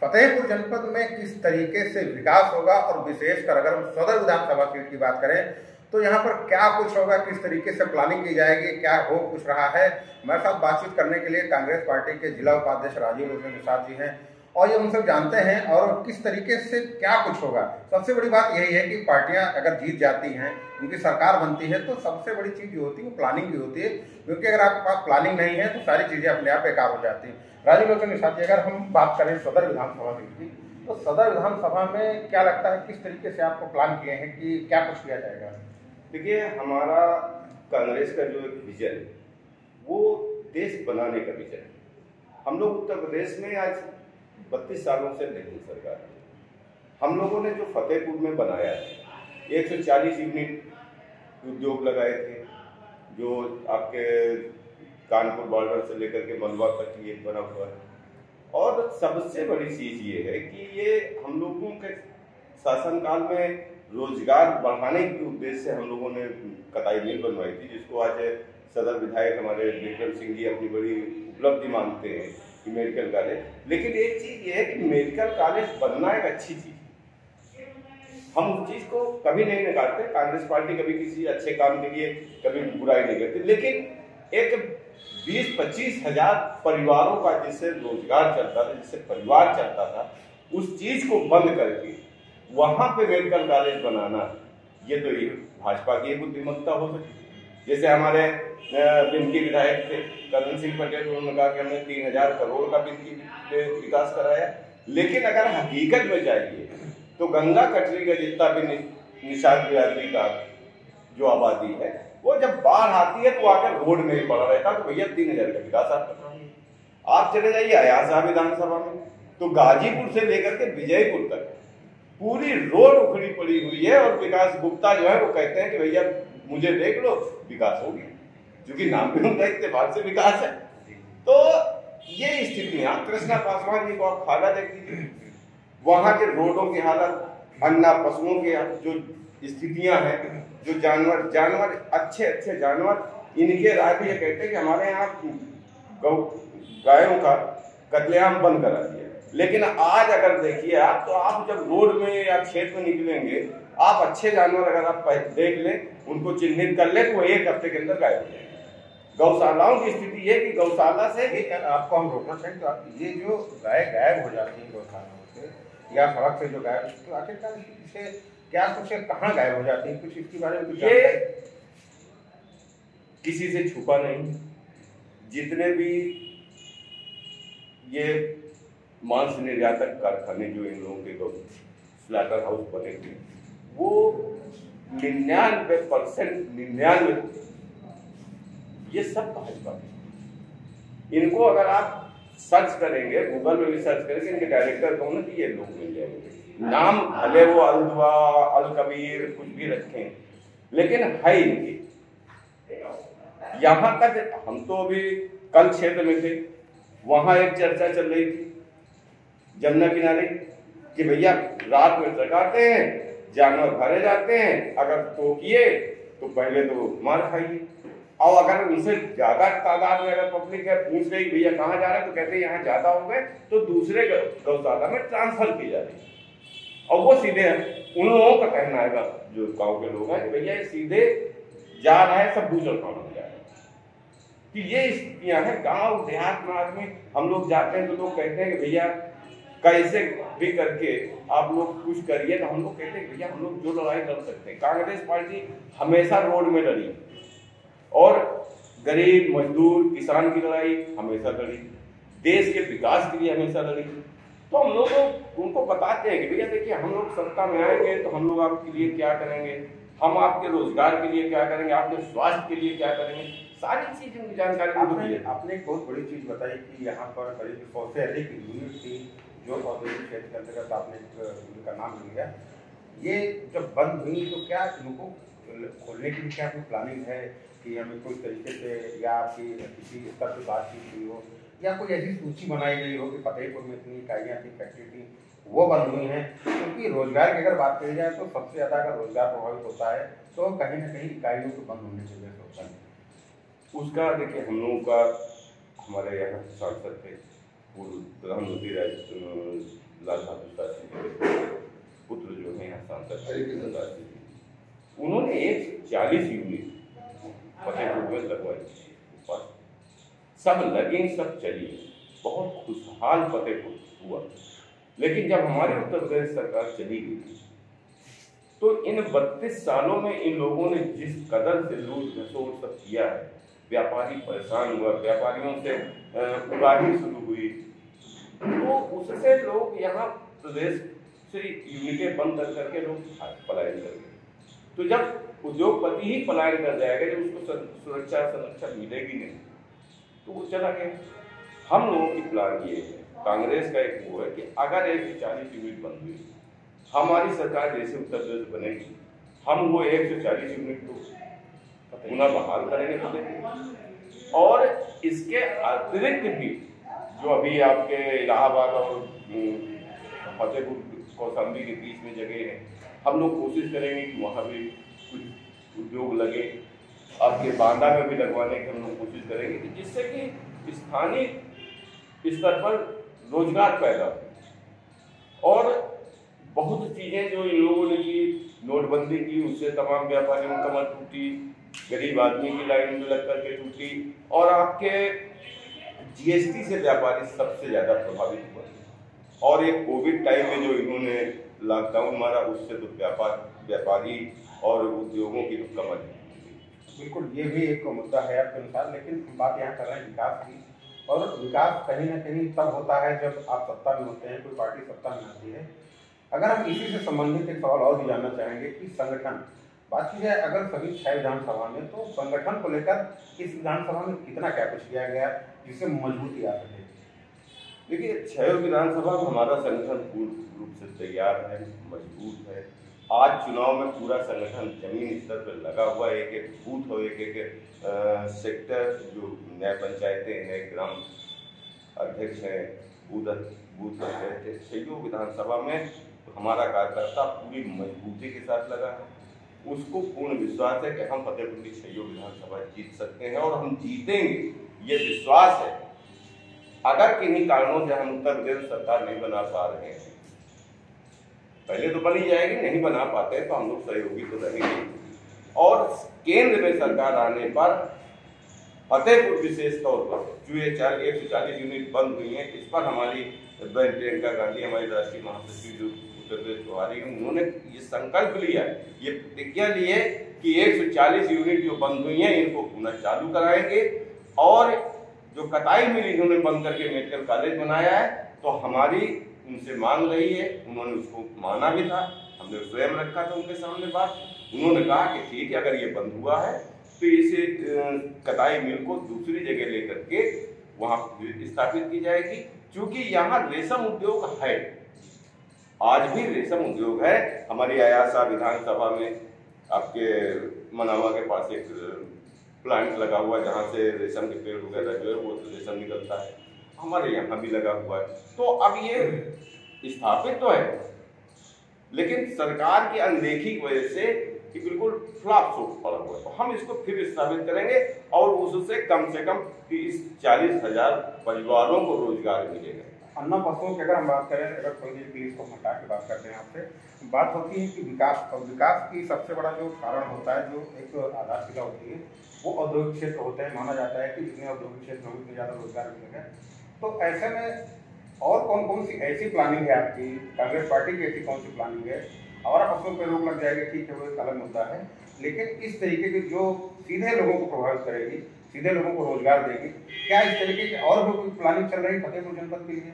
फतेहपुर जनपद में किस तरीके से विकास होगा और विशेषकर अगर हम सदर विधानसभा सीट की बात करें तो यहाँ पर क्या कुछ होगा, किस तरीके से प्लानिंग की जाएगी, क्या हो कुछ रहा है। हमारे साथ बातचीत करने के लिए कांग्रेस पार्टी के जिला उपाध्यक्ष राजीव लोचन निषाद जी हैं और ये उनसे जानते हैं और किस तरीके से क्या कुछ होगा। सबसे बड़ी बात यही है कि पार्टियां अगर जीत जाती हैं, उनकी सरकार बनती है तो सबसे बड़ी चीज जो होती है वो प्लानिंग की होती है, क्योंकि अगर आपके पास प्लानिंग नहीं है तो सारी चीजें अपने आप बेकार हो जाती हैं। राजीव लोचन निषाद जी, अगर हम बात करें सदर विधानसभा सीट की, तो सदर विधानसभा में क्या लगता है किस तरीके से आपको प्लान किए हैं कि क्या कुछ किया जाएगा? देखिए, हमारा कांग्रेस का जो एक विजन वो देश बनाने का विजन है। हम लोग उत्तर प्रदेश में आज 32 सालों से नहीं सरकार है। हम लोगों ने जो फतेहपुर में बनाया है 140 यूनिट उद्योग लगाए थे, जो आपके कानपुर बॉर्डर से लेकर के मलवा तक ये बना हुआ है। और सबसे बड़ी चीज ये है कि ये हम लोगों के शासनकाल में रोजगार बढ़ाने के उद्देश्य से हम लोगों ने कताई मिल बनवाई थी, जिसको आज सदर विधायक हमारे विक्रम सिंह जी अपनी बड़ी उपलब्धि मानते हैं कि मेडिकल कॉलेज। लेकिन एक चीज ये है कि मेडिकल कॉलेज बनना एक अच्छी चीज, हम उस चीज को कभी नहीं नकारते। कांग्रेस पार्टी कभी किसी अच्छे काम के लिए कभी बुराई नहीं करती, लेकिन एक 20-25 हजार परिवारों का जिससे रोजगार चलता था, जिससे परिवार चलता था, उस चीज को बंद करके वहां पे मेडिकल कॉलेज बनाना, ये तो ये भाजपा की बुद्धिमत्ता हो सकती। जैसे हमारे बिंकी विधायक थे करण सिंह पटेल, उन्होंने कहा कि हमने 3000 करोड़ का बिंकी विकास कराया। लेकिन अगर हकीकत में जाइए तो गंगा कटरी का जितना भी निषाद बिरादरी का जो आबादी है, वो जब बाढ़ आती है तो आकर रोड में ही पड़ा रहता। तो भैया 3000 का विकास आप कर रहे हैं। आप चले जाइए अयासा विधानसभा में तो गाजीपुर से लेकर के विजयपुर तक पूरी रोड उखड़ी पड़ी हुई है, और विकास गुप्ता जो है वो कहते हैं कि भैया मुझे देख लो विकास हो गया, क्योंकि नाम भी उनका इत्तेफाक से विकास है। तो ये स्थितियां, कृष्णा पासवान जी को आप खाला देख लीजिए, वहां के रोडों की हालत, अन्ना पशुओं की जो स्थितियां हैं, जो जानवर अच्छे जानवर, इनके राय भी ये कहते हैं कि हमारे यहाँ गायों का कत्लेआम बंद करा दिया। लेकिन आज अगर देखिए आप, तो आप जब रोड में या खेत में निकलेंगे, आप अच्छे जानवर अगर आप देख लें, उनको चिन्हित कर लें, तो वो 1 हफ्ते के अंदर गायब हो जाएंगे। गौशालाओं की स्थिति ये कि गौशाला से आपको हम रोकना चाहेंगे तो ये जो गाय गायब हो जाती है गौशालाओं से या सड़क से जो गायब, तो आखिरकार इसे क्या कुछ कहाँ गायब हो जाती है, कुछ इसके बारे में कुछ? ये किसी से छुपा नहीं। जितने भी ये मांस निर्यातक कारखाने जो इन लोगों के स्लैटर हाउस बने थे, वो 99% ये सब भाजपा के। इनको अगर आप सर्च करेंगे, गूगल में भी सर्च करेंगे, इनके डायरेक्टर कौन है, तो ये लोग मिल जाएंगे। नाम भले वो अलदुआ, अल कबीर कुछ भी रखें, लेकिन है इनके। यहाँ तक हम तो अभी कल क्षेत्र में थे, वहां एक चर्चा चल रही थी जमुना किनारे कि भैया रात में ट्रक आते हैं, जानवर भरे जाते हैं, अगर टोकिए तो पहले तो मार खाइए, और अगर उनसे ज्यादा तादाद में अगर पब्लिक है पूछ रही भैया कहाँ जा रहे हैं, तो कहते हैं यहाँ ज्यादा हो गए, तो दूसरे गौशाला में ट्रांसफर की जा रही है। और वो सीधे उन लोगों का कहना है, जो गाँव के लोग हैं, भैया ये सीधे जा रहा है, सब दूसरा खाना हो जा रहा है। कि ये स्थितियां हैं। गाँव देहात में आदमी हम लोग जाते हैं तो लोग कहते हैं कि भैया कैसे भी करके आप लोग कुछ करिए, तो हम लोग कहते हैं भैया हम लोग जो लड़ाई लड़ सकते हैं। कांग्रेस पार्टी हमेशा रोड में लड़ी और गरीब मजदूर किसान की लड़ाई हमेशा लड़ी, देश के विकास के लिए हमेशा लड़ी। तो हम लोग उनको बताते हैं कि भैया देखिए हम लोग सत्ता में आएंगे तो हम लोग आपके लिए क्या करेंगे, हम आपके रोजगार के लिए क्या करेंगे, आपके स्वास्थ्य के लिए क्या करेंगे, सारी चीज उनकी जानकारी। आपने एक बहुत बड़ी चीज बताई कि यहाँ पर करीब 100 से अधिक यूनिट थी जो औद्योगिक क्षेत्र के अंतर्गत आपने उनका नाम लिया। ये जब बंद हुई तो क्या इनको खोलने की क्या कोई प्लानिंग है कि हमें कोई तरीके से या आपकी किसी स्तर पर बातचीत हुई हो या कोई ऐसी सूची बनाई गई हो कि फतेहपुर में इतनी इकाइयाँ थी, फैक्ट्री थी, वो बंद हुई हैं? क्योंकि रोजगार की अगर बात करी जाए तो सबसे ज़्यादा अगर रोजगार प्रभावित होता है तो कहीं ना कहीं इकाइयों को बंद होने की वजह से होता है। उसका देखिए हम लोगों का, हमारे यहाँ सांसद थे पूर्व प्रधानमंत्री लाल बहादुर शास्त्री के पुत्र जो हैं सांसद हरिकृष्ण शास्त्री, उन्होंने 140 यूनिट फतेहपुर में लगवाई। सब लगे, सब चली, बहुत खुशहाल फतेहपुर हुआ। लेकिन जब हमारी उत्तर प्रदेश सरकार चली गई तो इन 32 सालों में इन लोगों ने जिस कदर से लूट घसोट सब किया है, व्यापारी परेशान हुआ, व्यापारियों से उगाही शुरू हुई, तो उससे लोग यहाँ प्रदेश से यूनिटें बंद कर करके लोग पलायन कर गए। तो जब उद्योगपति ही पलायन कर जाएगा, जब उसको सुरक्षा संरक्षण मिलेगी नहीं, तो वो चला गया। हम लोगों की प्लान ये है, कांग्रेस का एक वो है कि अगर 140 यूनिट बंद हुई, हमारी सरकार जैसे उत्तर प्रदेश बनेगी, हम वो 140 यूनिट को पुनः बहाल करेंगे। और इसके अतिरिक्त भी जो अभी आपके इलाहाबाद और फतेहपुर कौशाम्बी के बीच में जगह है, हम लोग कोशिश करेंगे कि वहाँ भी कुछ उद्योग लगे। आपके बांदा में भी लगवाने की हम लोग कोशिश करेंगे कि जिससे कि स्थानीय स्तर पर रोजगार पैदा हो। और बहुत चीज़ें जो इन लोगों ने की, नोटबंदी की, उससे तमाम व्यापारियों की कमर टूटी, गरीब आदमी की लाइन में लग करके टूटी, और आपके जीएसटी से व्यापारी सबसे ज़्यादा प्रभावित हुआ। और एक कोविड टाइम में जो इन्होंने लॉकडाउन मारा, उससे तो व्यापारी और उद्योगों की तो कमर। बिल्कुल, ये भी एक मुद्दा है आपके अनुसार, लेकिन बात यहाँ कर रहे हैं विकास की। और विकास कहीं ना कहीं तब होता है जब आप सत्ता में होते हैं, कोई पार्टी सत्ता में आती है। अगर हम इसी से संबंधित एक सवाल और भी जानना चाहेंगे कि संगठन, बात की जाए अगर सभी 6 विधानसभा में, तो संगठन को लेकर इस विधानसभा में कितना क्या कुछ किया गया जिससे मजबूती आ सके? देखिए, 6 विधानसभा में हमारा संगठन पूर्ण रूप से तैयार है, मजबूत है। आज चुनाव में पूरा संगठन जमीन स्तर पर लगा हुआ है, एक एक बूथ और एक एक सेक्टर, जो न्याय पंचायतें हैं, ग्राम अध्यक्ष हैं, बूथ अध्यक्ष, 6 विधानसभा में हमारा कार्यकर्ता पूरी मजबूती के साथ लगा है। उसको पूर्ण विश्वास है कि हम फतेहपुर की 6 विधानसभा जीत सकते हैं, और हम जीतेंगे, ये विश्वास है। अगर किन्हीं कारणों से हम उत्तर प्रदेश सरकार नहीं बना पा रहे हैं, पहले तो बनी जाएगी, नहीं बना पाते तो हम लोग सहयोगी तो रहेंगे। और केंद्र में सरकार आने पर फतेहपुर विशेष तौर पर जो ये 140 यूनिट बंद हुई हैं, इस पर हमारी बहन प्रियंका गांधी, हमारी राष्ट्रीय महासचिव जो उत्तर प्रदेश प्रभारी हैं, उन्होंने ये संकल्प लिया, ये प्रतिज्ञा ली है कि 140 यूनिट जो बंद हुई हैं इनको पुनः चालू कराएंगे। और जो कटाई मिल इन्होंने बंद करके मेडिकल कॉलेज बनाया है, तो हमारी उनसे मांग रही है, उन्होंने उसको माना भी था, हमने स्वयं रखा था उनके सामने बात। उन्होंने कहा कि ठीक है, अगर ये बंद हुआ है तो इसे कटाई मिल को दूसरी जगह लेकर के वहाँ स्थापित की जाएगी। क्योंकि यहाँ रेशम उद्योग है, आज भी रेशम उद्योग है। हमारी अयासा विधानसभा में आपके मनावा के पास एक प्लांट लगा हुआ है, जहाँ से रेशम के पेड़ वगैरह जो है वो रेशम निकलता है, हमारे यहाँ भी लगा हुआ है। तो अब ये स्थापित तो है, लेकिन सरकार की अनदेखी की वजह से कि बिल्कुल फ्लॉप शो पड़ा हुआ है। तो हम इसको फिर स्थापित करेंगे, और उससे कम 30-40 हजार परिवारों को रोजगार मिलेगा। अन्ना पशुओं की अगर हम बात करें, अगर थोड़ी देर प्लीज को हटा के बात करते हैं आपसे, बात होती है कि विकास, और विकास की सबसे बड़ा जो कारण होता है, जो एक आधारशिला होती है, वो औद्योगिक क्षेत्र होते हैं। माना जाता है कि जितने औद्योगिक क्षेत्र होंगे उतने ज़्यादा रोजगार मिलेगा। तो ऐसे में और कौन कौन सी ऐसी प्लानिंग है आपकी, कांग्रेस पार्टी की ऐसी कौन सी प्लानिंग है? आवारा पशुओं पर रोक लग जाएगी, ठीक है, वो एक अलग मुद्दा है, लेकिन इस तरीके की जो सीधे लोगों को प्रभावित करेगी, सीधे लोगों को रोजगार देगी, क्या इस तरीके की और भी कोई प्लानिंग चल रही है फतेहपुर जनपद के लिए?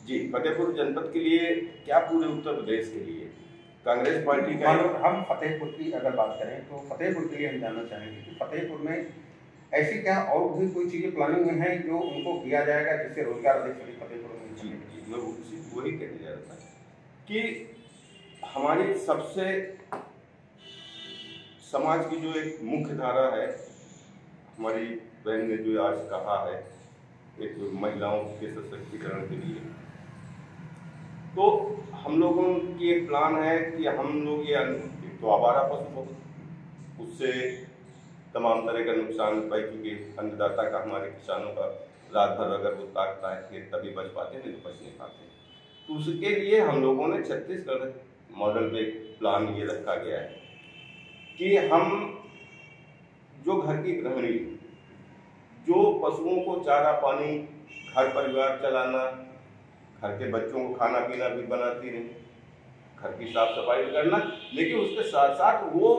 जी, फतेहपुर जनपद के लिए क्या, पूरे उत्तर प्रदेश के लिए कांग्रेस पार्टी का, हम फतेहपुर की अगर बात करें तो फतेहपुर के लिए हम जानना चाहेंगे कि फतेहपुर में ऐसी क्या और भी कोई चीजें प्लानिंग में है जो उनको किया जाएगा जिससे रोजगार अधिक से फतेहपुर में? जी, मैं वही कहने जा रहा था कि हमारी सबसे समाज की जो एक मुख्य धारा है, हमारी बहन ने जो आज कहा है, एक महिलाओं के सशक्तिकरण के लिए, तो हम लोगों की एक प्लान है कि हम लोग ये तो आवारा पशु, उससे तमाम तरह का नुकसान पाई, क्योंकि अन्नदाता का, हमारे किसानों का रात भर अगर वो ताकता है खेत तभी बच पाते, नहीं तो बच नहीं पाते। तो उसके लिए हम लोगों ने छत्तीसगढ़ मॉडल पे प्लान ये रखा गया है कि हम जो घर की गृहिणी जो पशुओं को चारा पानी, घर परिवार चलाना, घर के बच्चों को खाना पीना भी बनाती रही, घर की साफ सफाई भी करना, लेकिन उसके साथ साथ वो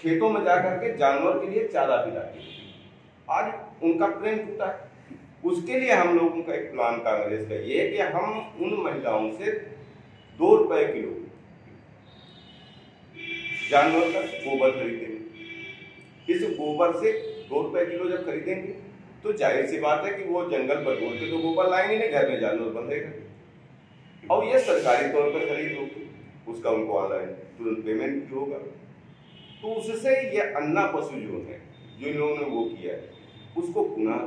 खेतों में जाकर के जानवर के लिए चारा भी लाती है। आज उनका प्रेम टूटा है। उसके लिए हम लोगों का एक प्लान कांग्रेस का ये है कि हम उन महिलाओं से 2 रुपए किलो जानवर का गोबर खरीदेंगे। इस गोबर से 2 रुपए किलो जब खरीदेंगे तो जाहिर सी बात है कि वो जंगल पर जोड़ के तो गोबर लाएंगे नहीं, घर में जानवर बंधेगा और ये सरकारी तौर पर खरीद होगी, उसका उनको ऑनलाइन तुरंत पेमेंट भी होगा। तो उससे ये अन्ना पशु जो है, जो इन लोगों ने वो किया है, उसको पुनः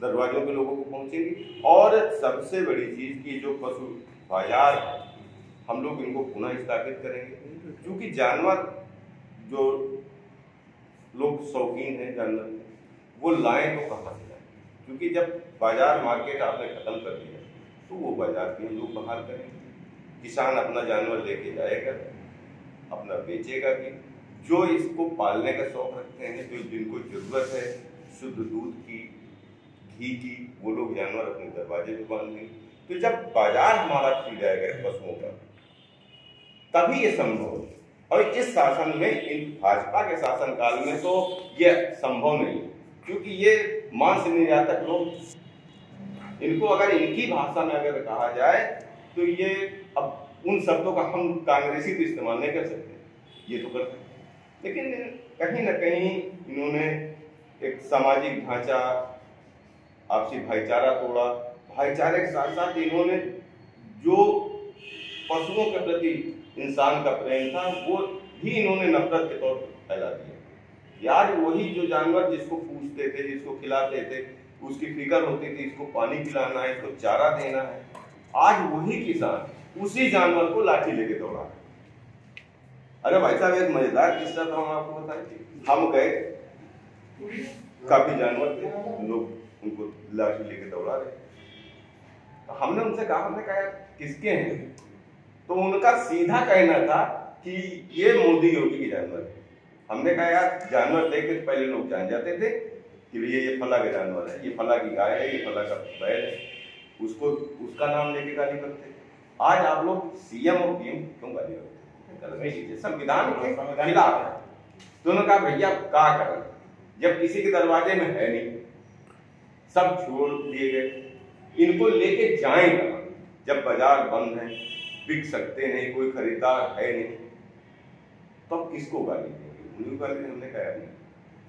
दरवाजों पे लोगों को पहुंचेगी। और सबसे बड़ी चीज की जो पशु बाजार हम लोग इनको पुनः स्थापित करेंगे, क्योंकि जानवर जो लोग शौकीन हैं जानवर वो लाएं तो कहाँ से लाएं, क्योंकि जब बाजार मार्केट आपने खत्म कर दिया तो वो बाजार भी हम लोग बहाल करेंगे। किसान अपना जानवर लेके जाएगा, अपना बेचेगा भी। जो इसको पालने का शौक रखते हैं, जो जिनको जरूरत है शुद्ध दूध की, घी की, वो लोग जानवर अपने दरवाजे पे बांध देंगे। तो जब बाजार हमारा खुल जाएगा पशुओं का, तभी ये संभव है। और इस शासन में, इन भाजपा के शासनकाल में तो ये संभव नहीं, क्योंकि ये मांस निर्यातक लोग, इनको अगर इनकी भाषा में अगर कहा जाए तो ये अब उन शब्दों का हम कांग्रेसी तो इस्तेमाल नहीं कर सकते, ये तो करते हैं। लेकिन कहीं ना कहीं इन्होंने एक सामाजिक ढांचा, आपसी भाईचारा तोड़ा। भाईचारे के साथ साथ इन्होंने जो पशुओं के प्रति इंसान का प्रेम था वो भी इन्होंने नफरत के तौर पर फैला दिया। यार वही जो जानवर जिसको पूछते थे, जिसको खिलाते थे, उसकी फिक्र होती थी, इसको पानी पिलाना है, इसको चारा देना है, आज वही किसान उसी जानवर को लाठी लेके दौड़ा है। अरे भाई साहब, एक मजेदार किस्सा तो हम आपको बताएं। हम गए, काफी जानवर थे, लोग उनको लाठी लेके दौड़ा रहे। तो हमने उनसे कहा, हमने कहा किसके हैं? तो उनका सीधा कहना था कि ये मोदी योगी के जानवर है। हमने कहा यार, जानवर देख के पहले लोग जान जाते थे कि भैया ये फला का जानवर है, ये फला की गाय है, ये फला का बैल है, उसको उसका नाम लेके गाली करते। आज आप लोग सीएम और पीएम क्यों गाली करते? संविधान के खिलाफ है। तो उन्होंने कहा भैया क्या करें, जब किसी के दरवाजे में है नहीं, सब छोड़ दिए गए, इनको लेके जाएंगे जब बाजार बंद है, बिक सकते नहीं, कोई खरीदार है नहीं, तो अब किसको गाली देंगे? उन्हीं गाली। हमने कहा नहीं,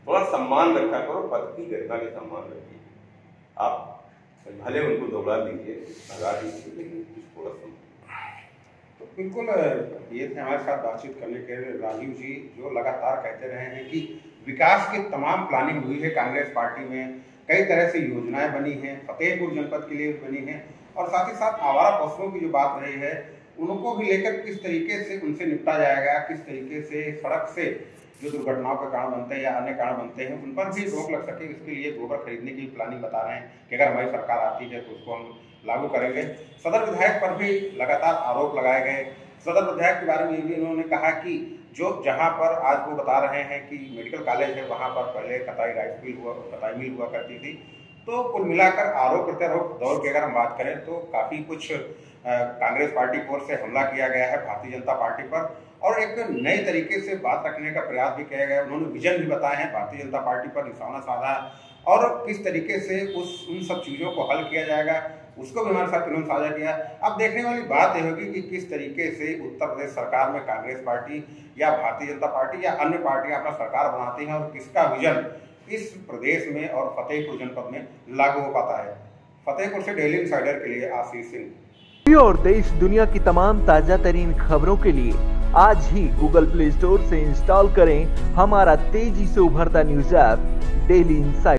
थोड़ा सम्मान रखा करो, पद की गरिमा के सम्मान रखिए। आप भले उनको दौड़ा दीजिए, भगा दीजिए, लेकिन थोड़ा सम्मान। तो बिल्कुल ये थे हमारे साथ बातचीत करने के लिए राजीव जी, जो लगातार कहते रहे हैं कि विकास की तमाम प्लानिंग हुई है कांग्रेस पार्टी में, कई तरह से योजनाएं बनी हैं, फतेहपुर जनपद के लिए बनी हैं, और साथ ही साथ आवारा पशुओं की जो बात रही है उनको भी लेकर किस तरीके से उनसे निपटा जाएगा, किस तरीके से सड़क से जो दुर्घटनाओं का कारण बनते हैं या अन्य कारण बनते हैं उन पर भी रोक लग सके, इसके लिए गोबर खरीदने की प्लानिंग बता रहे हैं कि अगर हमारी सरकार आती है तो उसको हम लागू करेंगे। सदर विधायक पर भी लगातार आरोप लगाए गए। सदर विधायक के बारे में भी इन्होंने कहा कि जो जहां पर आज वो बता रहे हैं कि मेडिकल कॉलेज है, वहां पर पहले कताई मिल हुआ करती थी। तो कुल मिलाकर आरोप प्रत्यारोप दौर की अगर हम बात करें तो काफ़ी कुछ कांग्रेस पार्टी की ओर से हमला किया गया है भारतीय जनता पार्टी पर, और एक नए तरीके से बात रखने का प्रयास भी किया गया। उन्होंने विजन भी बताए हैं, भारतीय जनता पार्टी पर निशाना साधा, और किस तरीके से उन सब चीज़ों को हल किया जाएगा उसको भी हमारे साथ उन्होंने साझा किया। अब देखने वाली बात यह होगी कि किस तरीके से उत्तर प्रदेश सरकार में कांग्रेस पार्टी या भारतीय जनता पार्टी या अन्य पार्टियां अपना सरकार बनाती हैं, और किसका विजन इस प्रदेश में और फतेहपुर जनपद में लागू हो पाता है। फतेहपुर से डेली इंसाइडर के लिए आशीष सिंह। और देश दुनिया की तमाम ताजा तरीन खबरों के लिए आज ही गूगल प्ले स्टोर से इंस्टॉल करें हमारा तेजी से उभरता न्यूज ऐप डेली इंसाइडर।